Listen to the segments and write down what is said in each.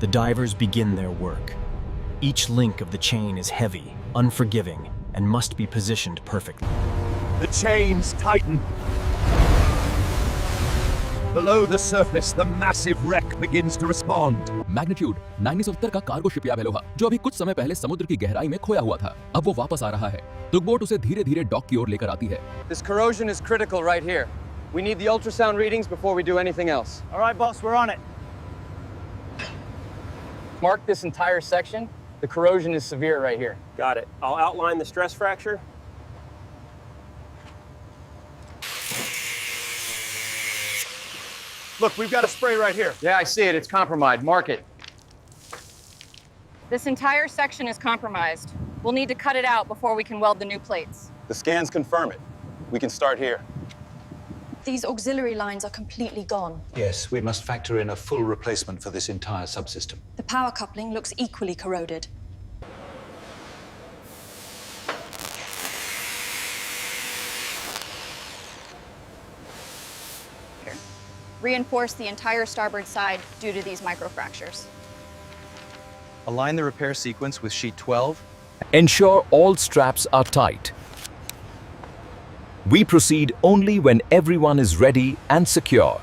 The divers begin their work. Each link of the chain is heavy, unforgiving, and must be positioned perfectly. The chains tighten. Below the surface, the massive wreck begins to respond. Magnitude 1970 का cargo shipyard बेलोहा, जो अभी कुछ समय पहले समुद्र की गहराई में खोया हुआ था, अब वो वापस आ रहा है। तुगबोट उसे धीरे-धीरे डॉक की ओर लेकर आती है। This corrosion is critical right here. We need the ultrasound readings before we do anything else. All right, boss, we're on it. Mark this entire section. The corrosion is severe right here. Got it. I'll outline the stress fracture. Look, we've got a spray right here. Yeah, I see it. It's compromised. Mark it. This entire section is compromised. We'll need to cut it out before we can weld the new plates. The scans confirm it. We can start here. These auxiliary lines are completely gone. Yes, we must factor in a full replacement for this entire subsystem. The power coupling looks equally corroded. Reinforce the entire starboard side due to these microfractures. Align the repair sequence with sheet 12. Ensure all straps are tight. We proceed only when everyone is ready and secure.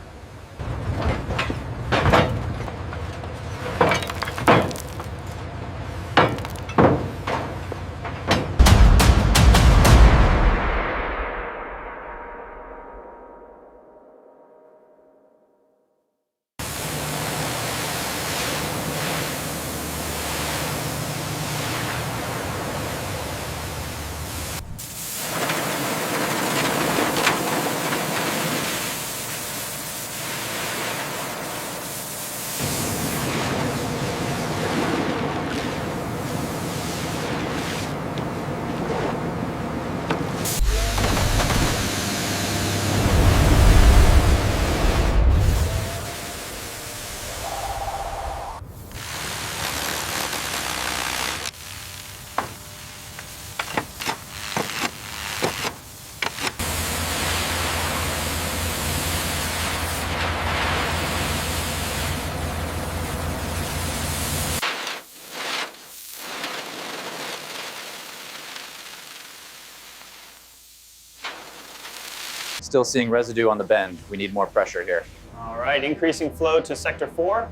Still seeing residue on the bend. We need more pressure here. All right, increasing flow to sector 4.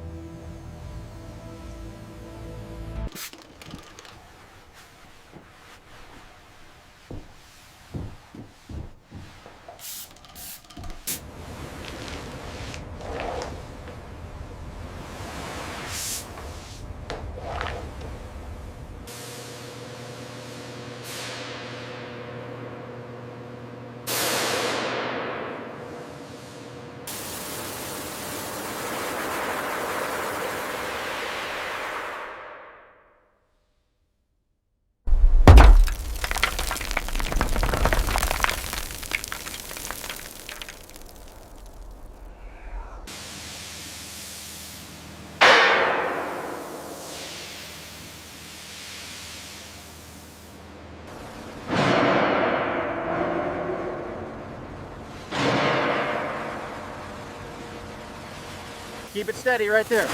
Keep it steady right there.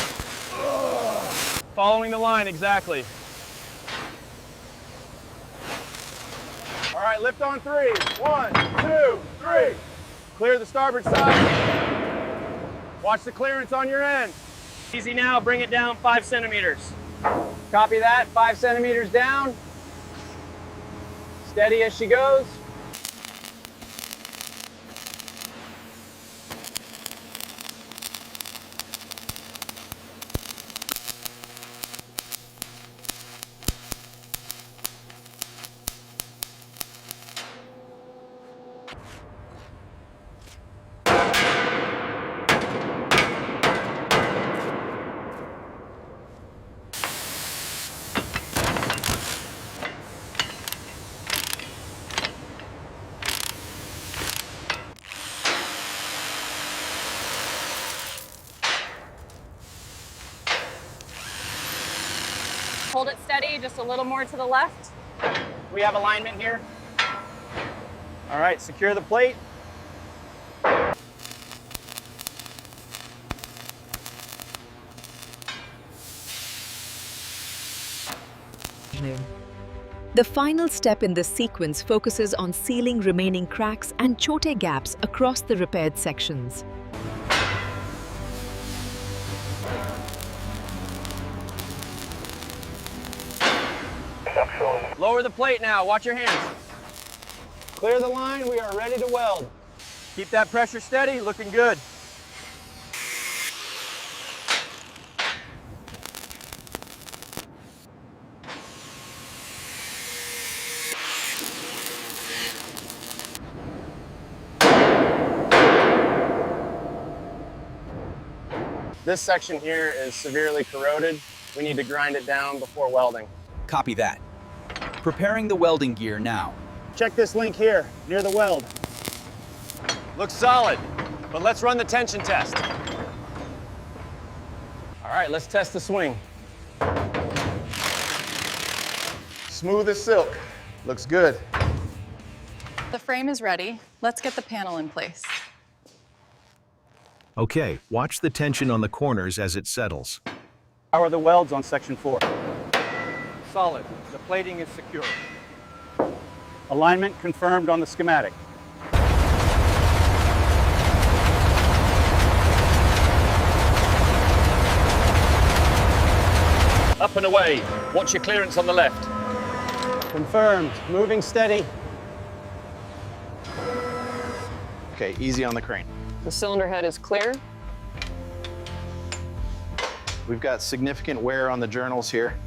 Following the line, exactly. All right, lift on 3. 1, 2, 3. Clear the starboard side. Watch the clearance on your end. Easy now, bring it down 5 centimeters. Copy that. 5 centimeters down. Steady as she goes. Hold it steady, just a little more to the left. We have alignment here. All right, secure the plate. afternoon. The final step in this sequence focuses on sealing remaining cracks and chote gaps across the repaired sections. Lower the plate now. Watch your hands. Clear the line. We are ready to weld. Keep that pressure steady. Looking good. This section here is severely corroded. We need to grind it down before welding. Copy that. Preparing the welding gear now. Check this link here, near the weld. Looks solid, but let's run the tension test. All right, let's test the swing. Smooth as silk. Looks good. The frame is ready. Let's get the panel in place. Okay, watch the tension on the corners as it settles. How are the welds on section 4? Solid. The plating is secure. Alignment confirmed on the schematic. Up and away. Watch your clearance on the left. Confirmed. Moving steady. Okay, easy on the crane. The cylinder head is clear. We've got significant wear on the journals here.